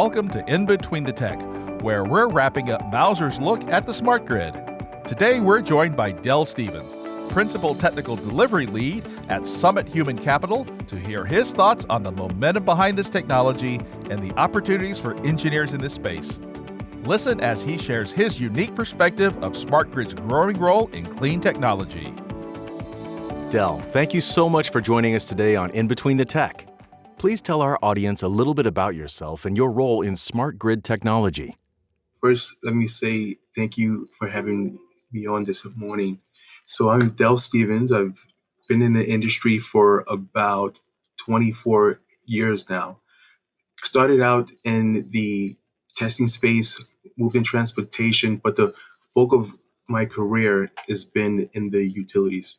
Welcome to In Between the Tech, where we're wrapping up Bowser's look at the smart grid. Today, we're joined by Dell Stevens, Principal Technical Delivery Lead at Summit Human Capital, to hear his thoughts on the momentum behind this technology and the opportunities for engineers in this space. Listen as he shares his unique perspective of smart grid's growing role in clean technology. Dell, thank you so much for joining us today on In Between the Tech. Please tell our audience a little bit about yourself and your role in smart grid technology. First, let me say thank you for having me on this morning. So I'm Dell Stevens. I've been in the industry for about 24 years now. Started out in the testing space, moved in transportation, but the bulk of my career has been in the utilities.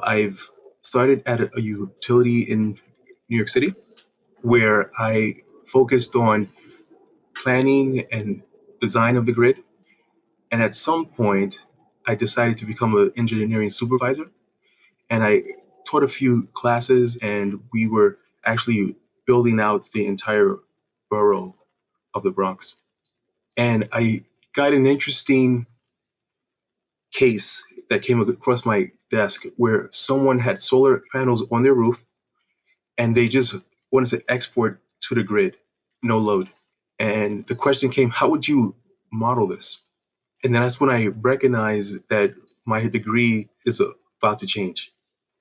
I've started at a utility in New York City, where I focused on planning and design of the grid. And at some point, I decided to become an engineering supervisor. And I taught a few classes, and we were actually building out the entire borough of the Bronx. And I got an interesting case that came across my desk where someone had solar panels on their roof, and they just wanted to export to the grid, no load. And the question came, how would you model this? And then that's when I recognized that my degree is about to change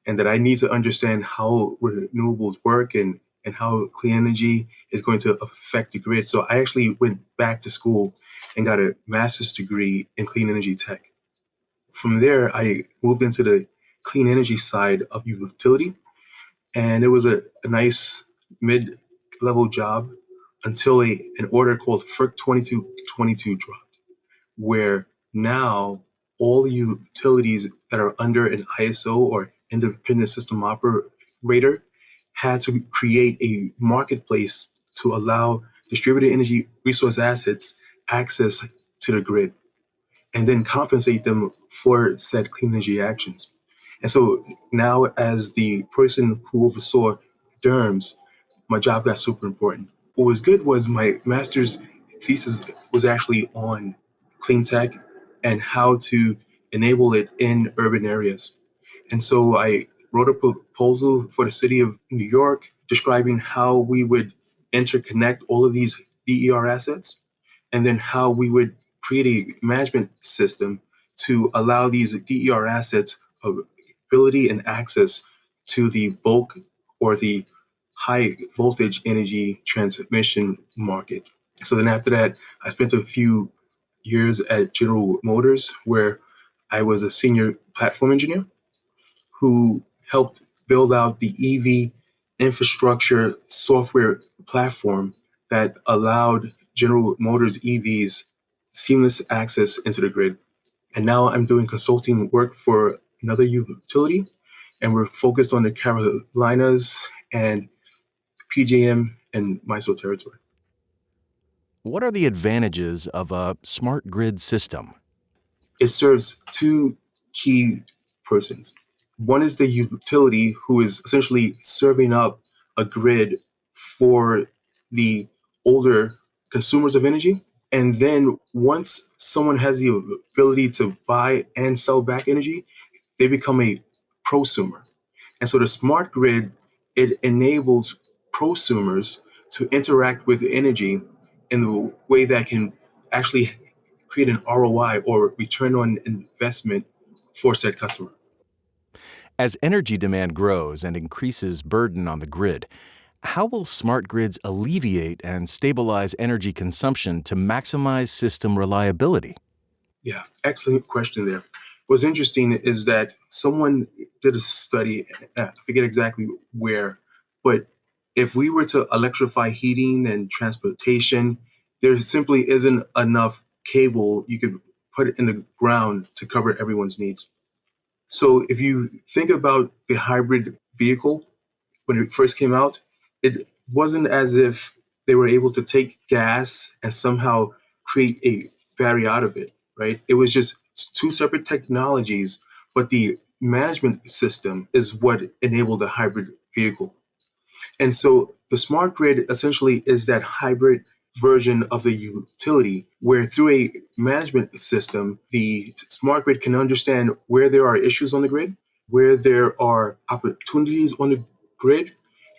and that I need to understand how renewables work and how clean energy is going to affect the grid. So I actually went back to school and got a master's degree in clean energy tech. From there, I moved into the clean energy side of utility. And it was a nice mid-level job until an order called FERC 2222 dropped, where now all the utilities that are under an ISO or independent system operator had to create a marketplace to allow distributed energy resource assets access to the grid and then compensate them for said clean energy actions. And so now, as the person who oversaw DERMS, my job got super important. What was good was my master's thesis was actually on clean tech and how to enable it in urban areas. And so I wrote a proposal for the city of New York describing how we would interconnect all of these DER assets and then how we would create a management system to allow these DER assets ability and access to the bulk or the high voltage energy transmission market. So then after that, I spent a few years at General Motors, where I was a senior platform engineer who helped build out the EV infrastructure software platform that allowed General Motors EVs seamless access into the grid. And now I'm doing consulting work for another utility, and we're focused on the Carolinas and PJM and MISO territory. What are the advantages of a smart grid system? It serves two key persons. One is the utility, who is essentially serving up a grid for the older consumers of energy. And then once someone has the ability to buy and sell back energy, they become a prosumer. And so the smart grid, it enables prosumers to interact with energy in the way that can actually create an ROI or return on investment for said customer. As energy demand grows and increases burden on the grid, how will smart grids alleviate and stabilize energy consumption to maximize system reliability? Yeah, excellent question there. What's interesting is that someone did a study, I forget exactly where, but if we were to electrify heating and transportation, there simply isn't enough cable you could put it in the ground to cover everyone's needs. So if you think about a hybrid vehicle, when it first came out, it wasn't as if they were able to take gas and somehow create a battery out of it, right? It was just two separate technologies, but the management system is what enabled the hybrid vehicle. And so the smart grid essentially is that hybrid version of the utility where through a management system, the smart grid can understand where there are issues on the grid, where there are opportunities on the grid,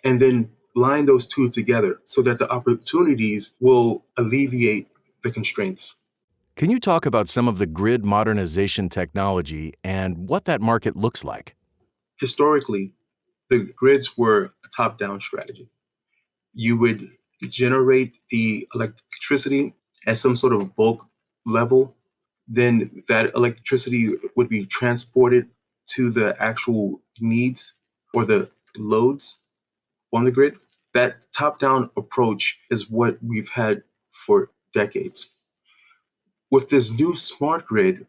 and then line those two together so that the opportunities will alleviate the constraints. Can you talk about some of the grid modernization technology and what that market looks like? Historically, the grids were a top-down strategy. You would generate the electricity at some sort of bulk level. Then that electricity would be transported to the actual needs or the loads on the grid. That top down approach is what we've had for decades. With this new smart grid,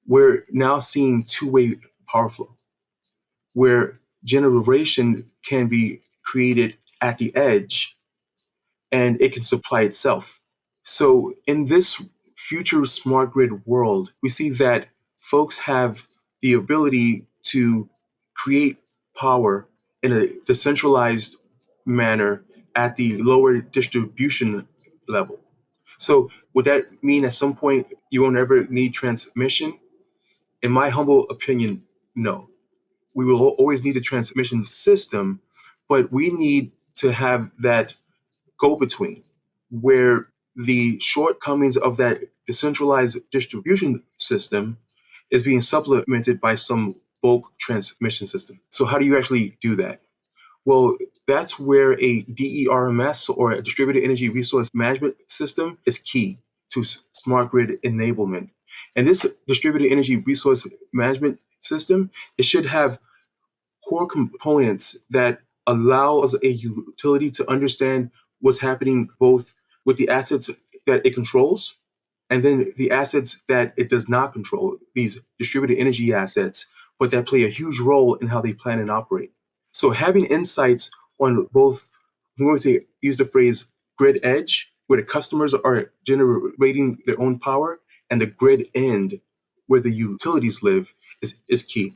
we're now seeing two-way power flow where generation can be created at the edge and it can supply itself. So, in this future smart grid world, we see that folks have the ability to create power in a decentralized manner at the lower distribution level. So, would that mean at some point you won't ever need transmission? In my humble opinion, no. We will always need a transmission system, but we need to have that go between where the shortcomings of that decentralized distribution system is being supplemented by some bulk transmission system. So, how do you actually do that? Well, that's where a DERMS or a distributed energy resource management system is key to smart grid enablement. And this distributed energy resource management system, it should have core components that allows a utility to understand what's happening both with the assets that it controls and then the assets that it does not control, these distributed energy assets, but that play a huge role in how they plan and operate. So having insights on both, I'm going to use the phrase grid edge, where the customers are generating their own power, and the grid end, where the utilities live, is key.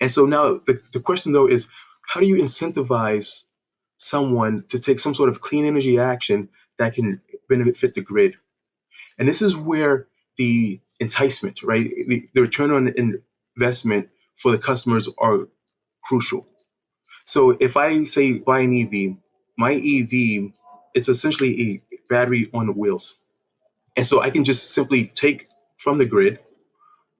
And so now the question though is, how do you incentivize someone to take some sort of clean energy action that can benefit the grid? And this is where the enticement, right? The return on investment for the customers are crucial. So if I say buy an EV, my EV, it's essentially a battery on wheels. And so I can just simply take from the grid,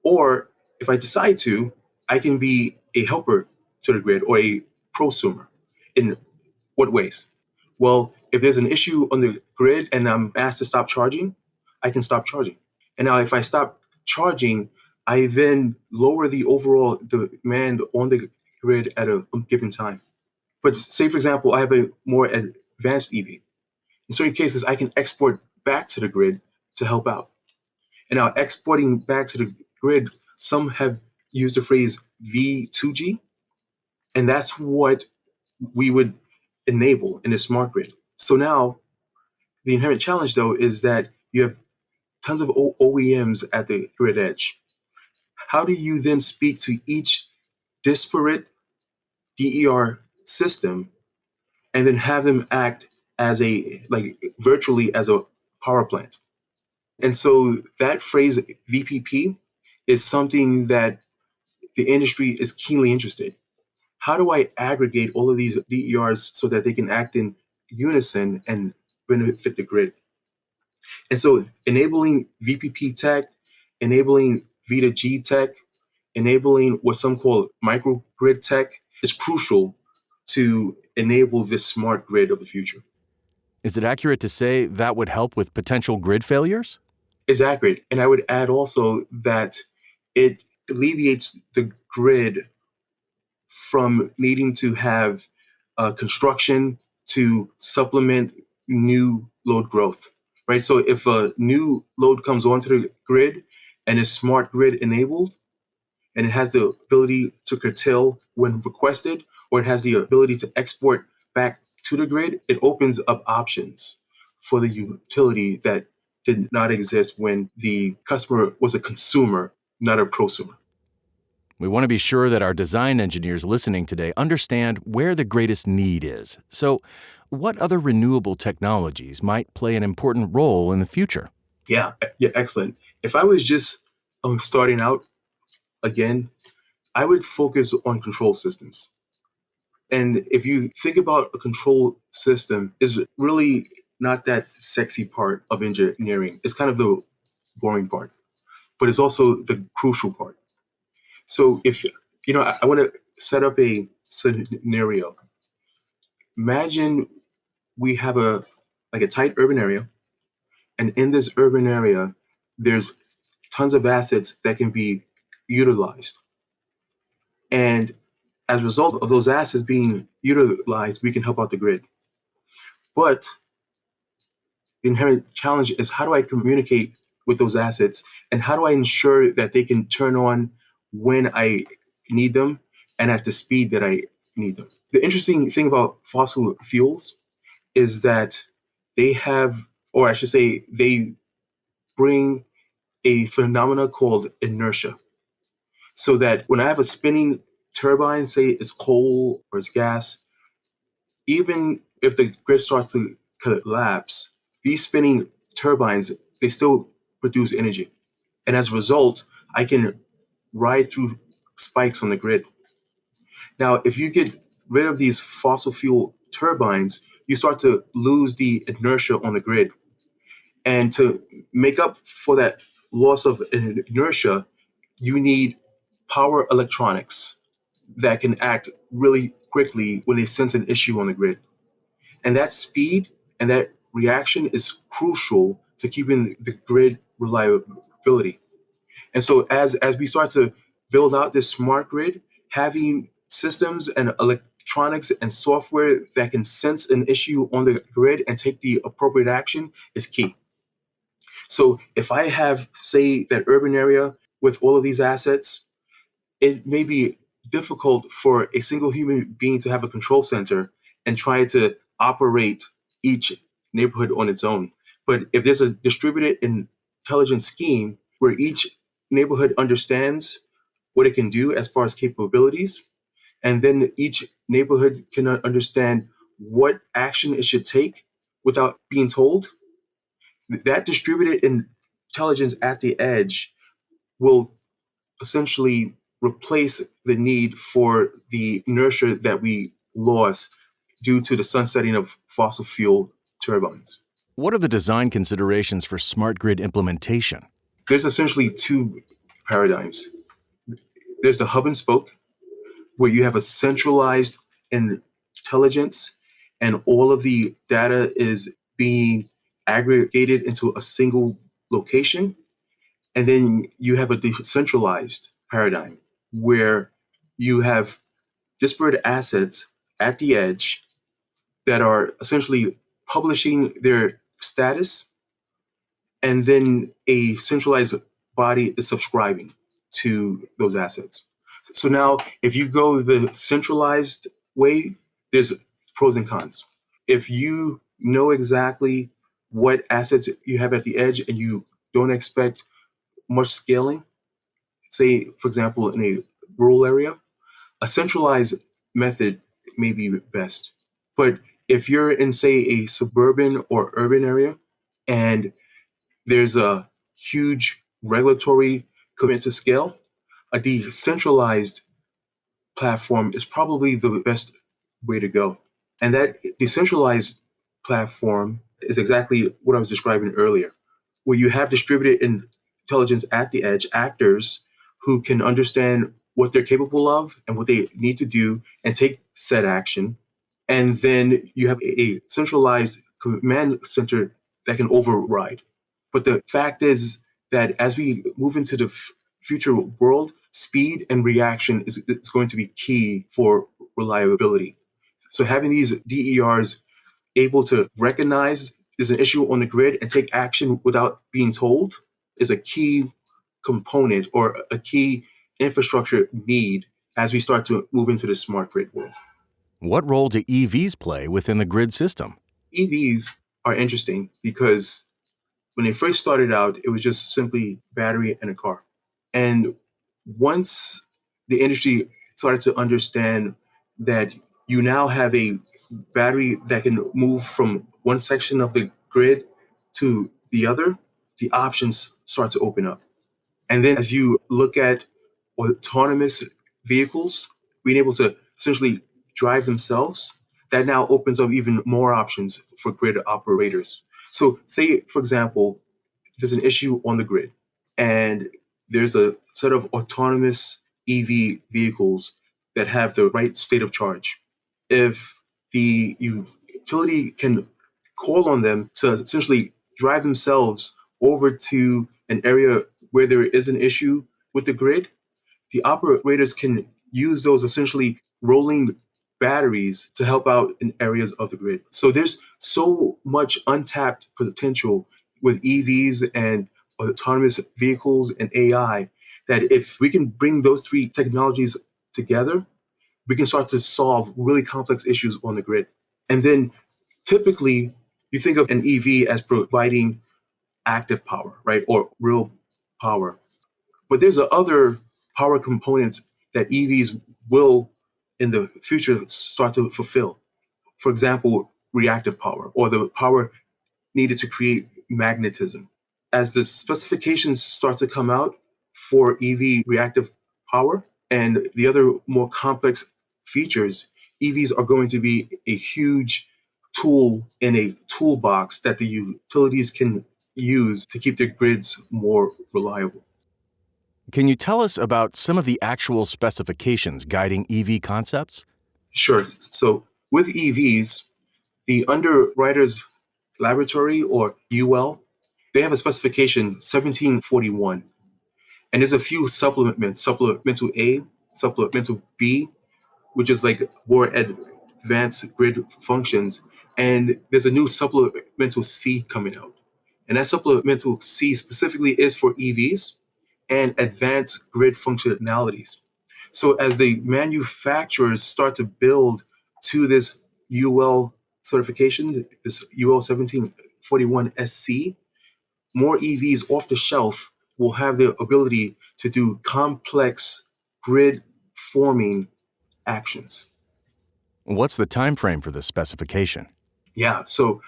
or if I decide to, I can be a helper to the grid or a prosumer. In what ways? Well, if there's an issue on the grid and I'm asked to stop charging, I can stop charging. And now if I stop charging, I then lower the overall demand on the grid at a given time. But say, for example, I have a more advanced EV. In certain cases, I can export back to the grid to help out. And now exporting back to the grid, some have used the phrase V2G, and that's what we would enable in a smart grid. So now the inherent challenge though is that you have tons of OEMs at the grid edge. How do you then speak to each disparate DER system and then have them act as a, like, virtually as a power plant? And so that phrase VPP is something that the industry is keenly interested. How do I aggregate all of these DERs so that they can act in unison and benefit the grid? And so enabling VPP tech, enabling V2G tech, enabling what some call microgrid tech is crucial to enable this smart grid of the future. Is it accurate to say that would help with potential grid failures? Is accurate. And I would add also that it alleviates the grid from needing to have construction to supplement new load growth, right? So if a new load comes onto the grid and is smart grid enabled, and it has the ability to curtail when requested, or it has the ability to export back to the grid, it opens up options for the utility that did not exist when the customer was a consumer, not a prosumer. We want to be sure that our design engineers listening today understand where the greatest need is. So, What other renewable technologies might play an important role in the future? Yeah, excellent. If I was just starting out again, I would focus on control systems. And if you think about a control system, is really not that sexy part of engineering. It's kind of the boring part, but it's also the crucial part. So if I want to set up a scenario. Imagine we have a tight urban area, and in this urban area, there's tons of assets that can be utilized. And as a result of those assets being utilized, we can help out the grid. But the inherent challenge is, how do I communicate with those assets, and how do I ensure that they can turn on when I need them and at the speed that I need them? The interesting thing about fossil fuels is that they have, or I should say, they bring a phenomena called inertia. So that when I have a spinning turbine, say it's coal or it's gas, even if the grid starts to collapse, these spinning turbines, they still produce energy. And as a result, I can ride through spikes on the grid. Now, if you get rid of these fossil fuel turbines, you start to lose the inertia on the grid. And to make up for that loss of inertia, you need power electronics that can act really quickly when they sense an issue on the grid. And that speed and that reaction is crucial to keeping the grid reliability. And so as we start to build out this smart grid, having systems and electronics and software that can sense an issue on the grid and take the appropriate action is key. So if I have, say, that urban area with all of these assets, it may be difficult for a single human being to have a control center and try to operate each neighborhood on its own. But if there's a distributed intelligence scheme where each neighborhood understands what it can do as far as capabilities, and then each neighborhood can understand what action it should take without being told, that distributed intelligence at the edge will essentially replace the need for the inertia that we lost due to the sunsetting of fossil fuel turbines. What are the design considerations for smart grid implementation? There's essentially two paradigms. There's the hub and spoke, where you have a centralized intelligence and all of the data is being aggregated into a single location. And then you have a decentralized paradigm where you have disparate assets at the edge that are essentially publishing their status, and then a centralized body is subscribing to those assets. So now, if you go the centralized way, there's pros and cons. If you know exactly what assets you have at the edge and you don't expect much scaling, say, for example, in a rural area, a centralized method may be best. But if you're in, say, a suburban or urban area and there's a huge regulatory commitment to scale, a decentralized platform is probably the best way to go. And that decentralized platform is exactly what I was describing earlier, where you have distributed intelligence at the edge, actors who can understand what they're capable of and what they need to do and take said action. And then you have a centralized command center that can override. But the fact is that as we move into the future world, speed and reaction is going to be key for reliability. So having these DERs able to recognize there's an issue on the grid and take action without being told is a key component or a key infrastructure need as we start to move into the smart grid world. What role do EVs play within the grid system? EVs are interesting because when they first started out, it was just simply battery and a car. And once the industry started to understand that you now have a battery that can move from one section of the grid to the other, the options start to open up. And then as you look at autonomous vehicles being able to essentially drive themselves, that now opens up even more options for grid operators. So, say, for example, there's an issue on the grid and there's a set of autonomous EV vehicles that have the right state of charge. If the utility can call on them to essentially drive themselves over to an area where there is an issue with the grid, the operators can use those essentially rolling batteries to help out in areas of the grid. So there's so much untapped potential with EVs and autonomous vehicles and AI that if we can bring those three technologies together, we can start to solve really complex issues on the grid. And then typically, you think of an EV as providing active power, right? Or real power. But there's other power components that EVs will in the future start to fulfill. For example, reactive power or the power needed to create magnetism. As the specifications start to come out for EV reactive power and the other more complex features, EVs are going to be a huge tool in a toolbox that the utilities can use to keep their grids more reliable. Can you tell us about some of the actual specifications guiding EV concepts? Sure. So with EVs, the Underwriters Laboratory or UL, they have a specification 1741. And there's a few supplements, supplemental A, supplemental B, which is like more advanced grid functions. And there's a new supplemental C coming out. And that supplemental C specifically is for EVs and advanced grid functionalities. So as the manufacturers start to build to this UL certification, this UL 1741 SC, more EVs off the shelf will have the ability to do complex grid forming actions. What's the time frame for this specification? Yeah, so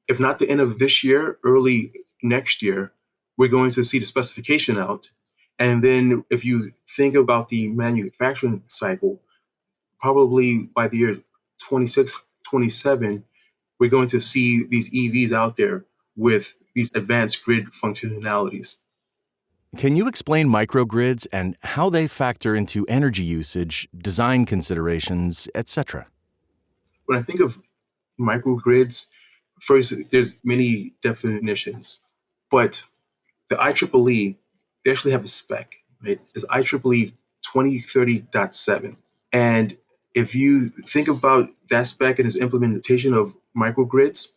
if not the end of this year, early next year, we're going to see the specification out. And then if you think about the manufacturing cycle, probably by the year 26, 27, we're going to see these EVs out there with these advanced grid functionalities. Can you explain microgrids and how they factor into energy usage, design considerations, etc.? When I think of microgrids, first, there's many definitions, but the IEEE, they actually have a spec, right? It's IEEE 2030.7. And if you think about that spec and its implementation of microgrids,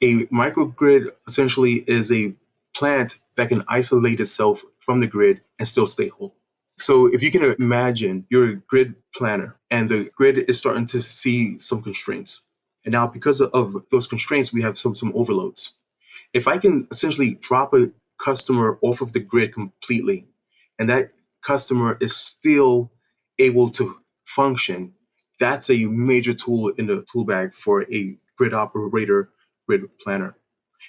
a microgrid essentially is a plant that can isolate itself from the grid and still stay whole. So if you can imagine you're a grid planner and the grid is starting to see some constraints. And now because of those constraints, we have some overloads. If I can essentially drop a customer off of the grid completely, and that customer is still able to function, that's a major tool in the tool bag for a grid operator, grid planner.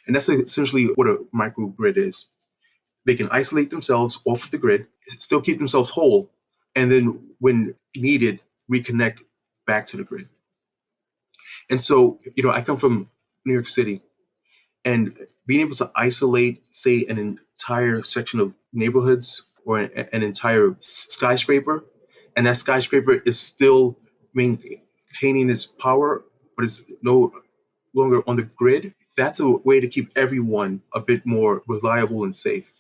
And that's essentially what a microgrid is. They can isolate themselves off of the grid, still keep themselves whole, and then when needed, reconnect back to the grid. And so, I come from New York City, and being able to isolate, say, an entire section of neighborhoods or an entire skyscraper, and that skyscraper is still maintaining its power, but is no longer on the grid, that's a way to keep everyone a bit more reliable and safe.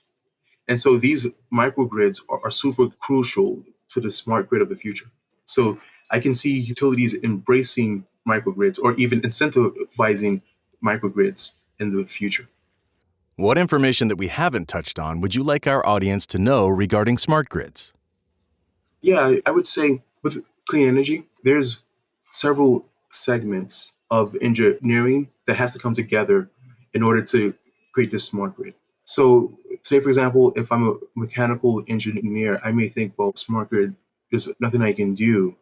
And so these microgrids are super crucial to the smart grid of the future. So I can see utilities embracing microgrids or even incentivizing microgrids in the future. What information that we haven't touched on would you like our audience to know regarding smart grids? Yeah, I would say with clean energy, there's several segments of engineering that has to come together in order to create this smart grid. So, say for example, if I'm a mechanical engineer, I may think, well, smart grid, there's nothing I can do.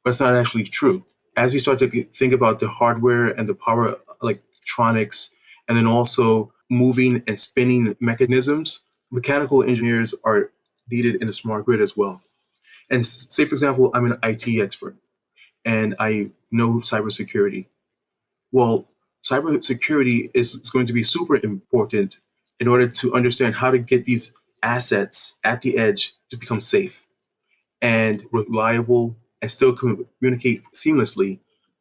But it's not actually true. as we start to think about the hardware and the power electronics, and then also moving and spinning mechanisms, mechanical engineers are needed in the smart grid as well. And say, for example, I'm an IT expert and I know cybersecurity. Well, cybersecurity is going to be super important in order to understand how to get these assets at the edge to become safe and reliable and still communicate seamlessly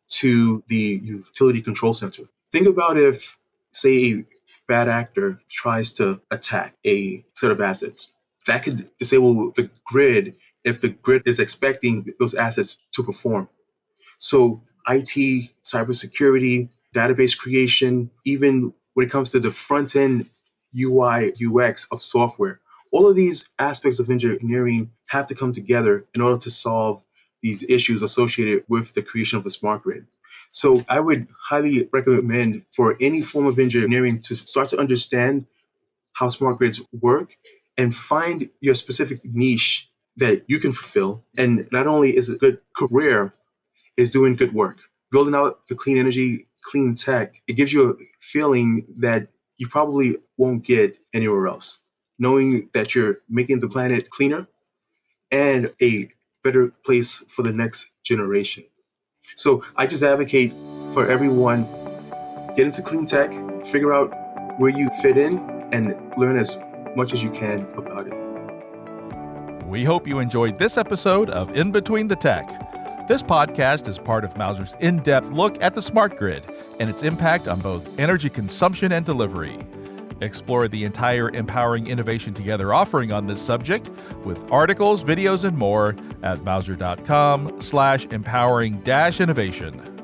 to the utility control center. Think about if, say, a bad actor tries to attack a set of assets. That could disable the grid if the grid is expecting those assets to perform. So IT, cybersecurity, database creation, even when it comes to the front end UI, UX of software, all of these aspects of engineering have to come together in order to solve these issues associated with the creation of a smart grid. So I would highly recommend for any form of engineering to start to understand how smart grids work and find your specific niche that you can fulfill. And not only is it a good career, is doing good work. Building out the clean energy, clean tech, it gives you a feeling that you probably won't get anywhere else. Knowing that you're making the planet cleaner and a better place for the next generation. So I just advocate for everyone, get into clean tech, figure out where you fit in, and learn as much as you can about it. We hope you enjoyed this episode of In Between the Tech. This podcast is part of Mouser's in-depth look at the smart grid and its impact on both energy consumption and delivery. Explore the entire Empowering Innovation Together offering on this subject with articles, videos, and more at mouser.com/empowering-innovation.